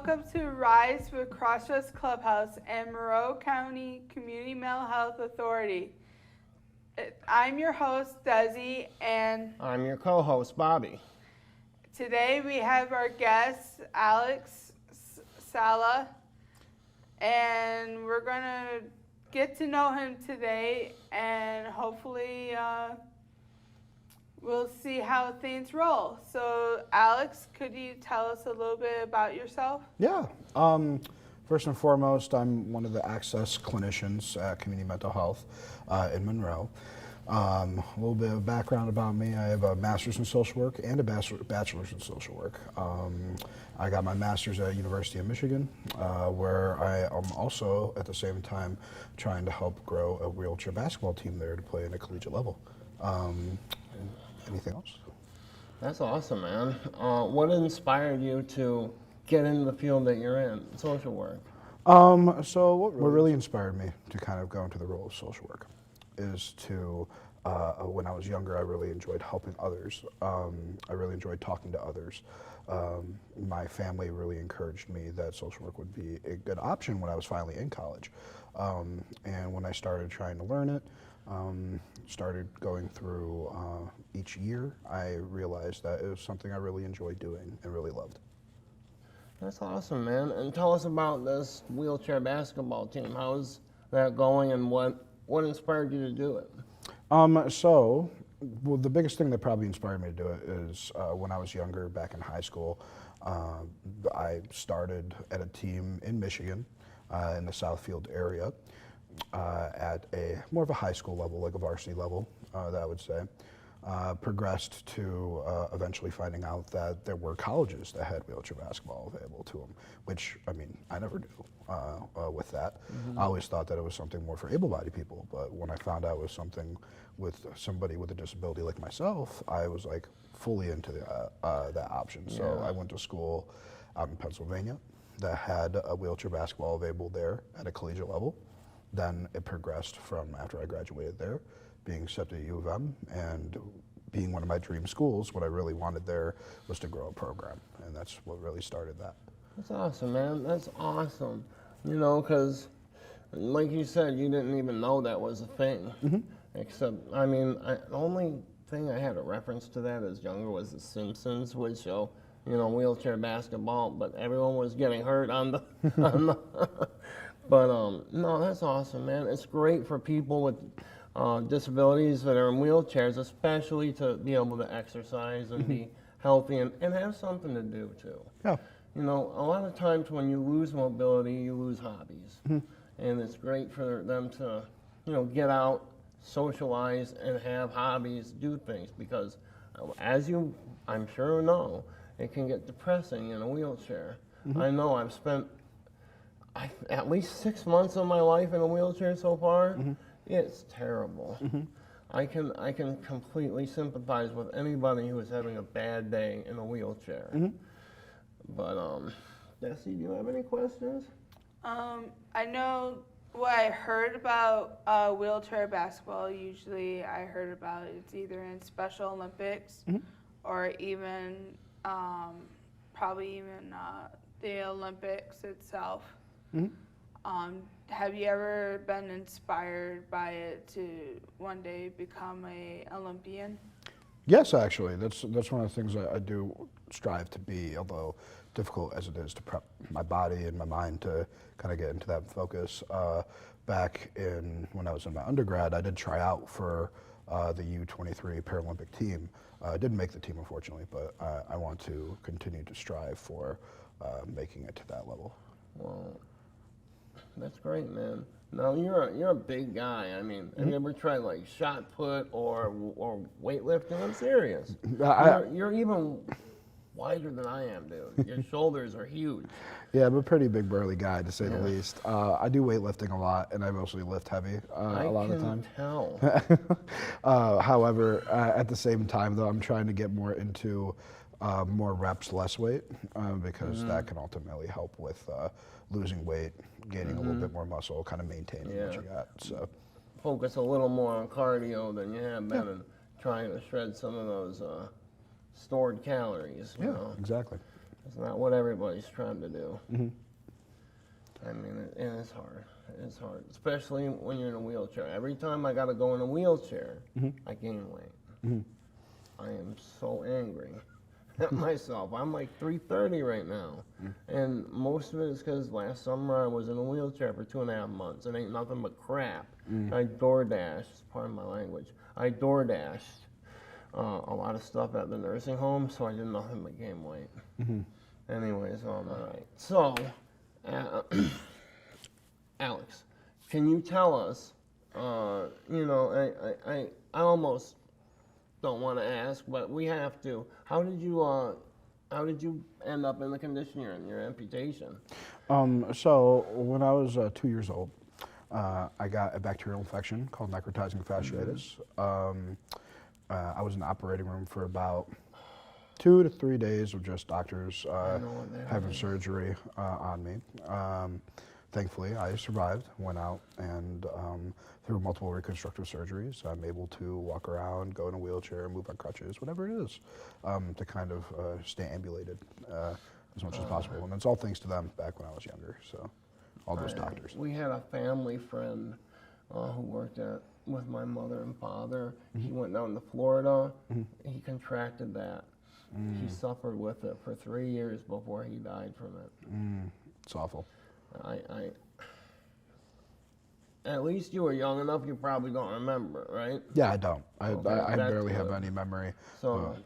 welcome to Rise with Crossroads Clubhouse and Monroe County Community Mental Health Authority. I'm your host, Desi, and I'm your co-host, Bobby. Today we have our guest, Alex Saleh, and we're going to get to know him today, and hopefully we'll see how things roll. So, Alex, could you tell us a little bit about yourself? Yeah. First and foremost, I'm one of the access clinicians at Community Mental Health in Monroe. A little bit of background about me. I have a master's in social work and a bachelor's in social work. I got my master's at University of Michigan, where I am also, at the same time, trying to help grow a wheelchair basketball team there to play at a collegiate level. Anything else? That's awesome, man. What inspired you to get into the field that you're in, social work? So what really inspired me to kind of go into the role of social work is to, when I was younger, I really enjoyed helping others. I really enjoyed talking to others. My family really encouraged me that social work would be a good option when I was finally in college. And when I started trying to learn it, started going through each year, I realized that it was something I really enjoyed doing and really loved. That's awesome, man. And tell us about this wheelchair basketball team. How's that going, and what inspired you to do it? Well, the biggest thing that probably inspired me to do it is when I was younger, back in high school, I started at a team in Michigan in the Southfield area at more of a high school level, like a varsity level, that I would say. Progressed to eventually finding out that there were colleges that had wheelchair basketball available to them, which, I mean, I never knew with that. I always thought that it was something more for able-bodied people, but when I found out it was something with somebody with a disability like myself, I was like fully into that option. Yeah. So I went to school out in Pennsylvania that had a wheelchair basketball available there at a collegiate level. Then it progressed from after I graduated there, being accepted at U of M, and being one of my dream schools, what I really wanted there was to grow a program, and that's what really started that. That's awesome, man. That's awesome. You know, because like you said, you didn't even know that was a thing. Except, I mean, the only thing I had a reference to that as younger was The Simpsons would show, you know, wheelchair basketball, but everyone was getting hurt on the, But no, that's awesome, man. It's great for people with disabilities that are in wheelchairs, especially to be able to exercise and be healthy and have something to do too. Yeah. You know, a lot of times when you lose mobility, you lose hobbies. And it's great for them to, you know, get out, socialize, and have hobbies, do things, because as you, I'm sure know, it can get depressing in a wheelchair. I know I've spent at least 6 months of my life in a wheelchair so far. It's terrible. I can completely sympathize with anybody who is having a bad day in a wheelchair. But Desi, do you have any questions? I know what I heard about wheelchair basketball. Usually I heard about it's either in Special Olympics or even probably even the Olympics itself. Have you ever been inspired by it to one day become an Olympian? Yes, actually, that's one of the things I do strive to be, although difficult as it is to prep my body and my mind to kind of get into that focus. Back when I was in my undergrad, I did try out for the U23 Paralympic team. I didn't make the team, unfortunately, but I want to continue to strive for making it to that level. Well, that's great, man. Now you're a big guy. I mean, have you ever tried like shot put or weightlifting? I'm serious. You're even wider than I am, dude. Your shoulders are huge. Yeah, I'm a pretty big burly guy, to say the least. I do weightlifting a lot, and I mostly lift heavy a lot of the time. I can tell. However, at the same time, though, I'm trying to get more into more reps, less weight, because that can ultimately help with losing weight, gaining a little bit more muscle, kind of maintaining what you got. So focus a little more on cardio than you have been, and trying to shred some of those stored calories. You know? Exactly. It's not what everybody's trying to do. I mean, and it's hard. It's hard, especially when you're in a wheelchair. Every time I got to go in a wheelchair, I gain weight. I am so angry at myself. I'm like 330 right now. And most of it is because last summer I was in a wheelchair for 2.5 months. It ain't nothing but crap. I DoorDashed, pardon my language, I DoorDashed a lot of stuff at the nursing home, so I did nothing but gain weight. Anyways, I'm all right. So, Alex, can you tell us, you know, I almost don't want to ask, but we have to. How did you end up in the condition you're in, your amputation? So when I was 2 years old, I got a bacterial infection called necrotizing fasciitis. I was in the operating room for about 2 to 3 days of just doctors having surgery on me. Thankfully, I survived, went out, and through multiple reconstructive surgeries, I'm able to walk around, go in a wheelchair, move on crutches, whatever it is, to kind of stay ambulated as much as possible. And it's all thanks to them back when I was younger, so all those doctors. We had a family friend who worked with my mother and father. He went down to Florida. He contracted that. He suffered with it for 3 years before he died from it. It's awful. At least you were young enough, you probably don't remember, right? Yeah, I don't. Okay, I that's barely have good. any memory. So,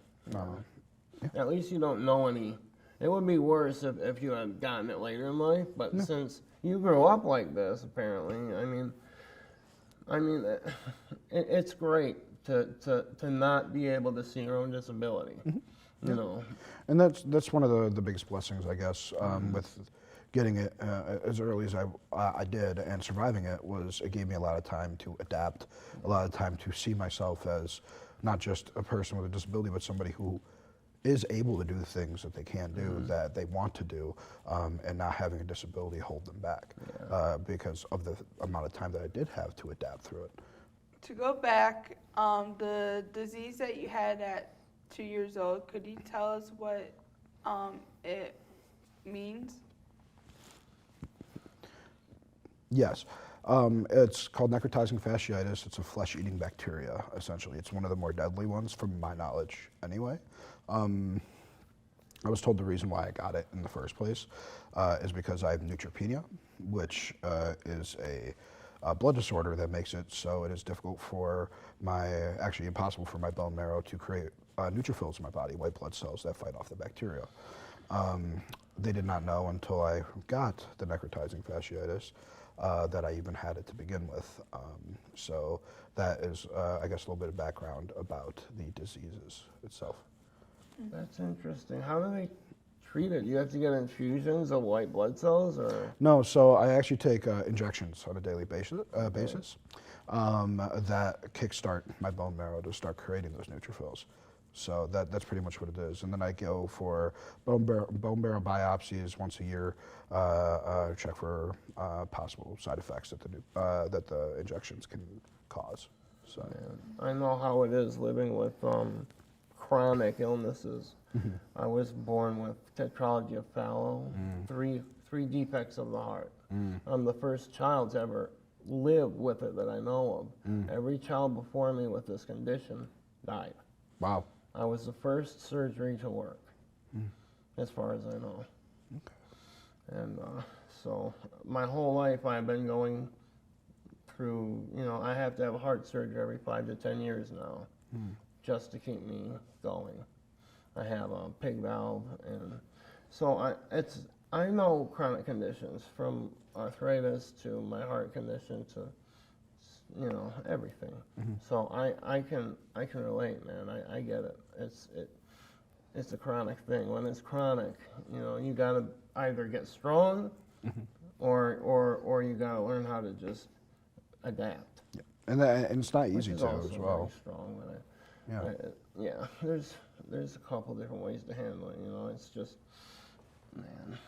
at least you don't know any. It would be worse if you had gotten it later in life, but since you grew up like this, apparently, I mean, it's great to not be able to see your own disability, you know. And that's one of the biggest blessings, I guess, with getting it as early as I did and surviving it was it gave me a lot of time to adapt, a lot of time to see myself as not just a person with a disability, but somebody who is able to do the things that they can do, that they want to do, and not having a disability hold them back because of the amount of time that I did have to adapt through it. To go back, the disease that you had at 2 years old, could you tell us what it means? Yes. It's called necrotizing fasciitis. It's a flesh-eating bacteria, essentially. It's one of the more deadly ones, from my knowledge, anyway. I was told the reason why I got it in the first place is because I have neutropenia, which is a blood disorder that makes it so it is difficult for actually impossible for my bone marrow to create neutrophils in my body, white blood cells that fight off the bacteria. They did not know until I got the necrotizing fasciitis that I even had it to begin with. So that is, I guess, a little bit of background about the diseases itself. That's interesting. How do they treat it? You have to get infusions of white blood cells, or? No, so I actually take injections on a daily basis that kickstart my bone marrow to start creating those neutrophils. So that's pretty much what it is. And then I go for bone marrow biopsies once a year, check for possible side effects that the injections can cause. So I know how it is living with chronic illnesses. I was born with tetralogy of Fallot, three defects of the heart. I'm the first child to ever live with it that I know of. Every child before me with this condition died. wow. I was the first surgery to work, as far as I know. Okay. And so my whole life I've been going through, you know, I have to have heart surgery every 5 to 10 years now, just to keep me going. I have a pig valve, and so I know chronic conditions, from arthritis to my heart condition to, you know, everything. So I can relate, man. I get it. It's a chronic thing. When it's chronic, you know, you gotta either get strong, or you gotta learn how to just adapt. Yeah. And it's not Which easy is to also as well. very strong, but yeah. There's a couple different ways to handle it. You know, it's just, man.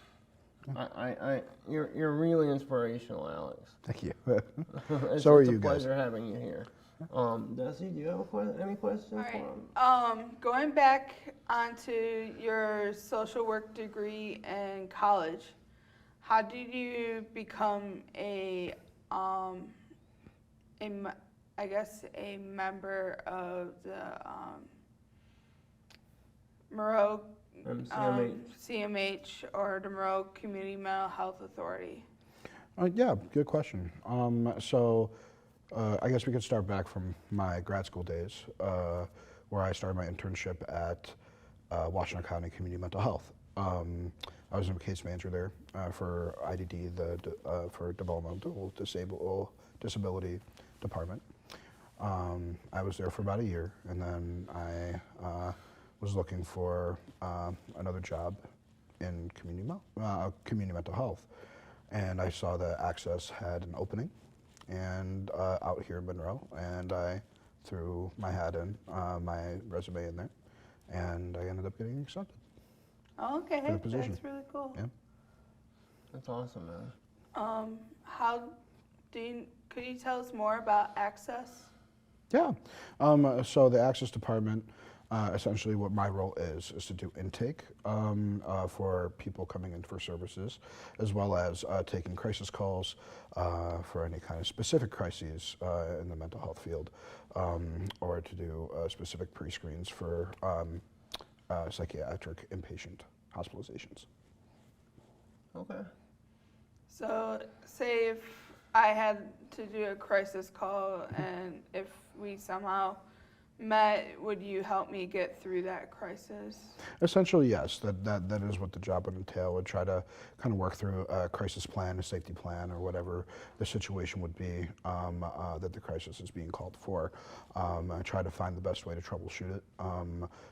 You're really inspirational, Alex. Thank you. It's So are a you guys. pleasure having you here. Desi, do you have any questions All for him? going back onto your social work degree in college, how did you become I guess a member of the Monroe CMH or the Monroe Community Mental Health Authority? Yeah, good question. I guess we could start back from my grad school days, where I started my internship at Washington County Community Mental Health. I was a case manager there for IDD, for Developmental Disability Department. I was there for about a year, and then I was looking for another job in community mental health, and I saw that Access had an opening, and out here in Monroe, and I threw my hat in, my resume in there, and I ended up getting accepted. Okay, for the position. that's really cool. Yeah. That's awesome, man. Could you tell us more about Access? Yeah. So the Access Department, essentially what my role is to do intake for people coming in for services, as well as taking crisis calls for any kind of specific crises in the mental health field, or to do specific pre-screens for psychiatric inpatient hospitalizations. Okay. So, say if I had to do a crisis call and if we somehow met, would you help me get through that crisis? Essentially, yes. That is what the job would entail. Would try to kind of work through a crisis plan, a safety plan, or whatever the situation would be that the crisis is being called for. Try to find the best way to troubleshoot it.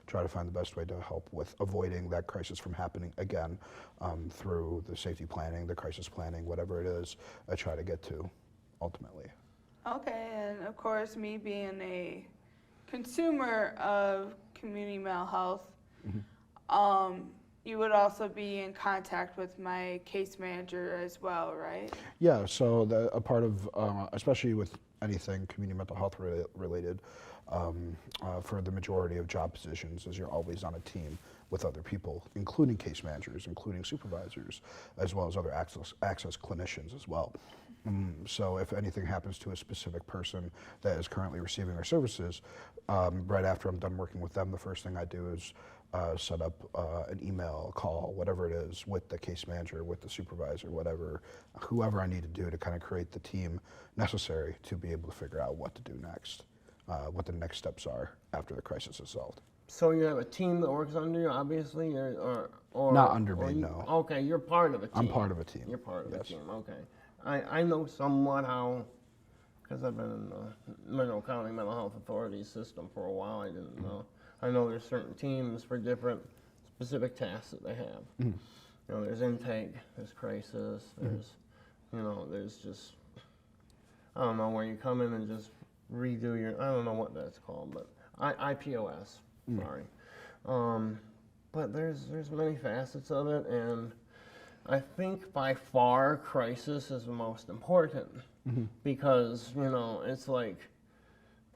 Try to find the best way to help with avoiding that crisis from happening again through the safety planning, the crisis planning, whatever it is. I try to get to ultimately. Okay, and of course, me being a consumer of community mental health, you would also be in contact with my case manager as well, right? Yeah, so a part of, especially with anything community mental health related, for the majority of job positions, is you're always on a team with other people, including case managers, including supervisors, as well as other access clinicians as well. So if anything happens to a specific person that is currently receiving our services, right after I'm done working with them, the first thing I do is set up an email, a call, whatever it is, with the case manager, with the supervisor, whoever I need to do to kind of create the team necessary to be able to figure out what to do next, what the next steps are after the crisis is solved. So you have a team that works under you, obviously, or Not under me, no. Okay, you're part of a team. I'm part of a team. You're part of a yes. team. Okay, I know somewhat how, because I've been in the Monroe County Mental Health Authority system for a while. I didn't know. I know there's certain teams for different specific tasks that they have. You know, there's intake, there's crisis, there's, you know, there's just, I don't know, where you come in and just redo your, I don't know what that's called, but IPOS. Sorry. But there's many facets of it, and I think by far crisis is the most important because, you know, it's like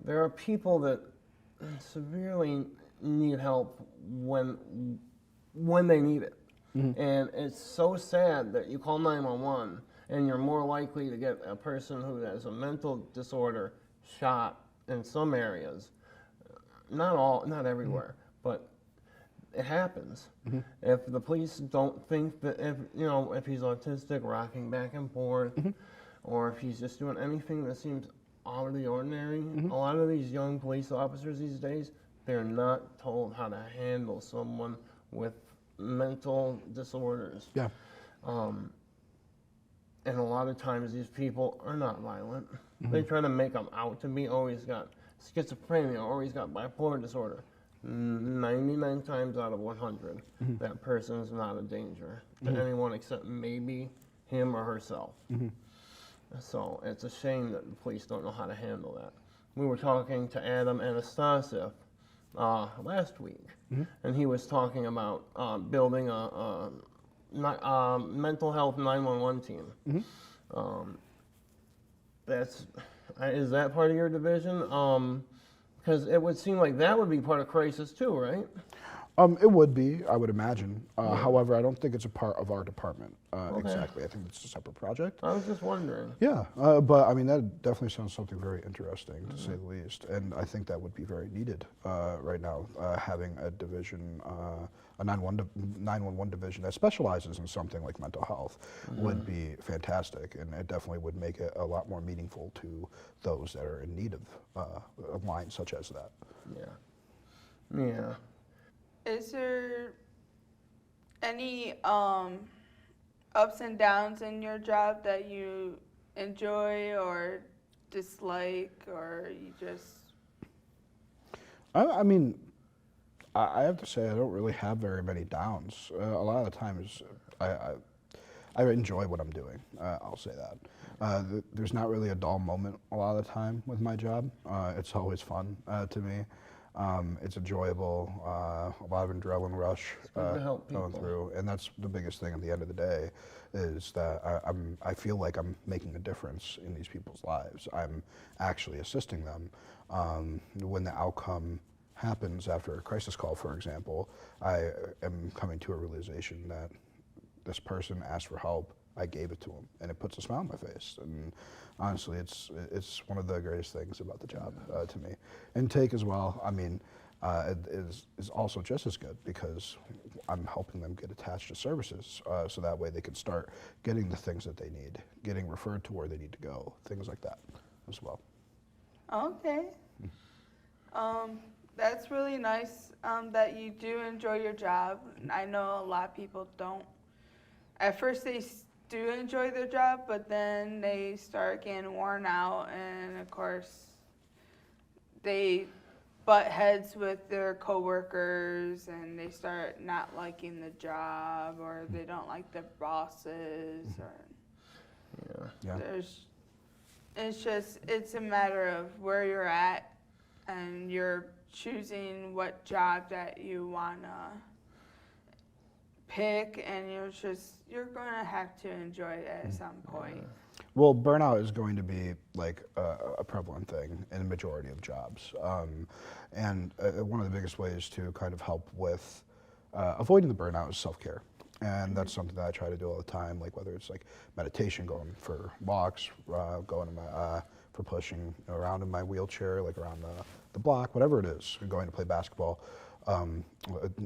there are people that severely need help when they need it. And it's so sad that you call 911 and you're more likely to get a person who has a mental disorder shot in some areas. Not everywhere, but it happens. If the police don't think that, if he's autistic, rocking back and forth, or if he's just doing anything that seems out of the ordinary, a lot of these young police officers these days, they're not told how to handle someone with mental disorders. Yeah. And a lot of times these people are not violent. They try to make them out to be, oh, he's got schizophrenia, or he's got bipolar disorder. 99 times out of 100, that person's not a danger to anyone except maybe him or herself. So it's a shame that the police don't know how to handle that. We were talking to Adam Anastasieff last week, and he was talking about building a mental health 911 team. That's Is that part of your division? Because it would seem like that would be part of crisis too, right? It would be, I would imagine. However, I don't think it's a part of our department exactly. I think it's a separate project. I was just wondering. Yeah, but I mean, that definitely sounds something very interesting, to say the least. And I think that would be very needed right now, having a division, a 911 division that specializes in something like mental health would be fantastic. And it definitely would make it a lot more meaningful to those that are in need of lines such as that. Yeah. Yeah. Is there any ups and downs in your job that you enjoy or dislike, or you just? I mean, I have to say I don't really have very many downs. A lot of the times, I enjoy what I'm doing. I'll say that. There's not really a dull moment a lot of the time with my job. It's always fun to me. It's enjoyable. A lot of adrenaline rush good to help going people. through, and that's the biggest thing at the end of the day, is that I feel like I'm making a difference in these people's lives. I'm actually assisting them. When the outcome happens after a crisis call, for example, I am coming to a realization that this person asked for help, I gave it to him, and it puts a smile on my face. And honestly, it's one of the greatest things about the job to me. Intake as well, I mean, it is also just as good, because I'm helping them get attached to services, so that way they can start getting the things that they need, getting referred to where they need to go, things like that as well. Okay. That's really nice that you do enjoy your job. I know a lot of people don't. At first they do enjoy their job, but then they start getting worn out, and of course they butt heads with their coworkers, and they start not liking the job, or they don't like their bosses, or Yeah. it's a matter of where you're at, and you're choosing what job that you wanna pick, and you're gonna have to enjoy it at some point. Well, burnout is going to be like a prevalent thing in a majority of jobs. And one of the biggest ways to kind of help with avoiding the burnout is self-care. And that's something that I try to do all the time, like whether it's like meditation, going for walks, going to for pushing around in my wheelchair, like around the block, whatever it is, going to play basketball.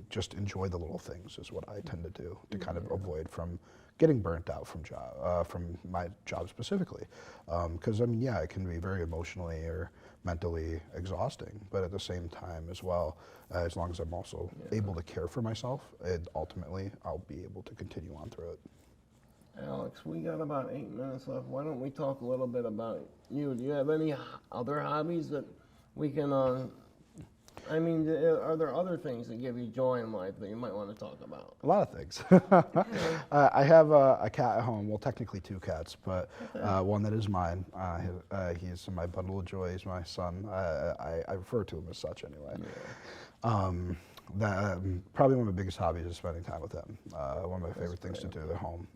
Just enjoy the little things is what I tend to do to kind of avoid from getting burnt out from my job specifically. Because I mean, yeah, it can be very emotionally or mentally exhausting, but at the same time as well, as long as I'm also able to care for myself, ultimately I'll be able to continue on through it. Alex, we got about 8 minutes left. Why don't we talk a little bit about you? Do you have any other hobbies that we can, I mean, are there other things that give you joy in life that you might want to talk about? A lot of things. I have a cat at home, well, technically 2 cats, but one that is mine. He's my bundle of joy, he's my son. I refer to him as such anyway. Probably one of my biggest hobbies is spending time with him. One of my favorite things to do at home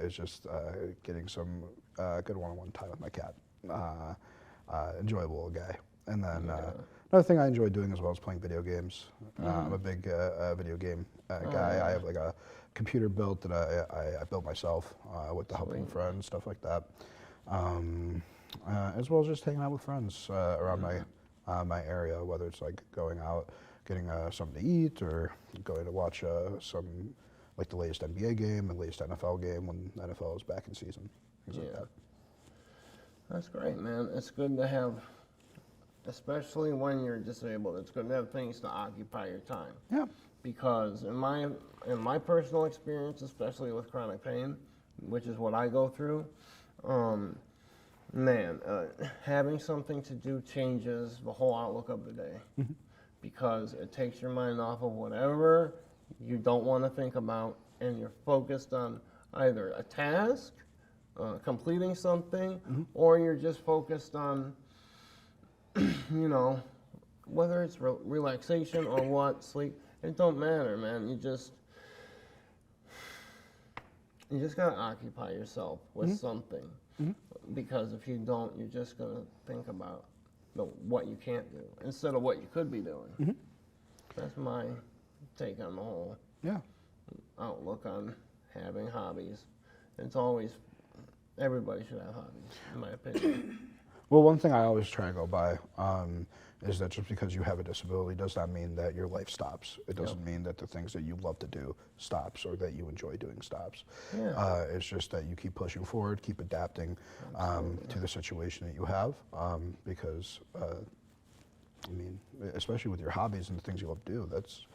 is just getting some good one-on-one time with my cat. Enjoyable guy. And then another thing I enjoy doing as well is playing video games. I'm a big video game guy. I have like a computer built that I built myself with the help of friends, stuff like that. As well as just hanging out with friends around my area, whether it's like going out, getting something to eat, or going to watch some, like the latest NBA game, the latest NFL game when the NFL is back in season, things like that. That's great, man. It's good to have, especially when you're disabled, it's good to have things to occupy your time. Yeah. Because in my personal experience, especially with chronic pain, which is what I go through, having something to do changes the whole outlook of the day. Because it takes your mind off of whatever you don't want to think about, and you're focused on either a task, completing something, or you're just focused on, whether it's relaxation or what, sleep. It don't matter, man. You just gotta occupy yourself with something. because if you don't, you're just going to think about what you can't do instead of what you could be doing. Mm-hmm. That's my take on the whole outlook on having hobbies. It's always, everybody should have hobbies, in my opinion. Well, one thing I always try to go by is that just because you have a disability does not mean that your life stops. It doesn't mean that the things that you love to do stops or that you enjoy doing stops. Yeah. It's just that you keep pushing forward, keep adapting to the situation that you have, because, I mean, especially with your hobbies and the things you love to do, that's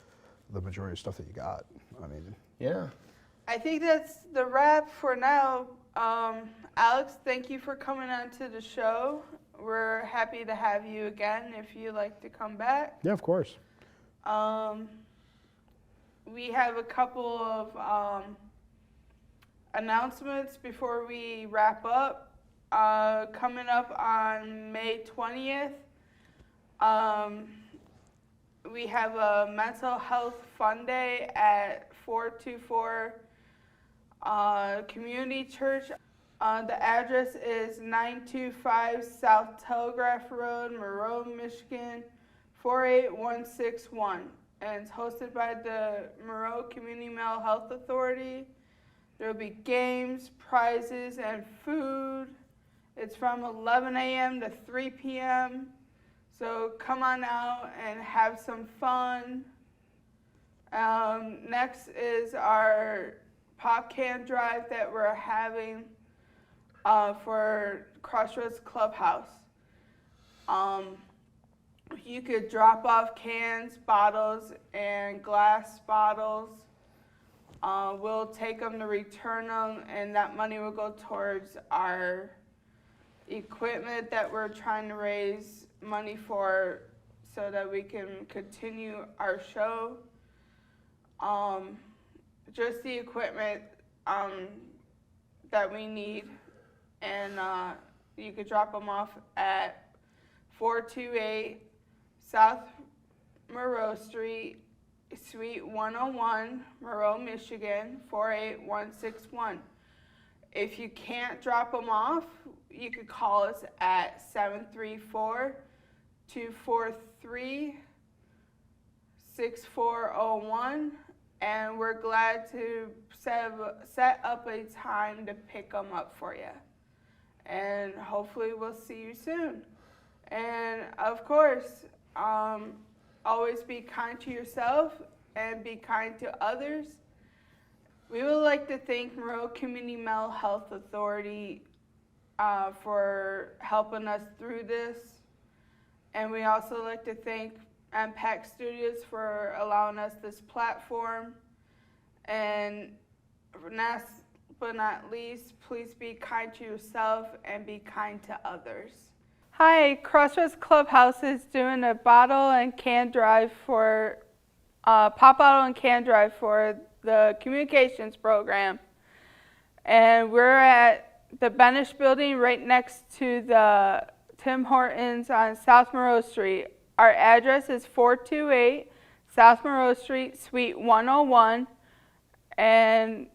the majority of stuff that you got. I mean, Yeah. I think that's the wrap for now. Alex, thank you for coming on to the show. We're happy to have you again if you'd like to come back. yeah, of course. We have a couple of announcements before we wrap up. Coming up on May 20th, we have a mental health fun day at 424 Community Church. The address is 925 South Telegraph Road, Monroe, Michigan, 48161. And it's hosted by the Monroe Community Mental Health Authority. There will be games, prizes, and food. It's from 11 a.m. to 3 p.m. So come on out and have some fun. Next is our pop can drive that we're having for Crossroads Clubhouse. You could drop off cans, bottles, and glass bottles. We'll take them to return them, and that money will go towards our equipment that we're trying to raise money for so that we can continue our show. Just the equipment that we need. And you could drop them off at 428 South Monroe Street, Suite 101, Monroe, Michigan, 48161. If you can't drop them off, you could call us at 734-243-6401, and we're glad to set up a time to pick them up for you. And hopefully we'll see you soon. And of course, always be kind to yourself and be kind to others. We would like to thank Monroe Community Mental Health Authority for helping us through this. And we also like to thank MPAC Studios for allowing us this platform. And last but not least, please be kind to yourself and be kind to others. Hi, Crossroads Clubhouse is doing a bottle and can drive for, pop bottle and can drive for the communications program. And we're at the Benish building right next to the Tim Hortons on South Monroe Street. Our address is 428 South Monroe Street, Suite 101. And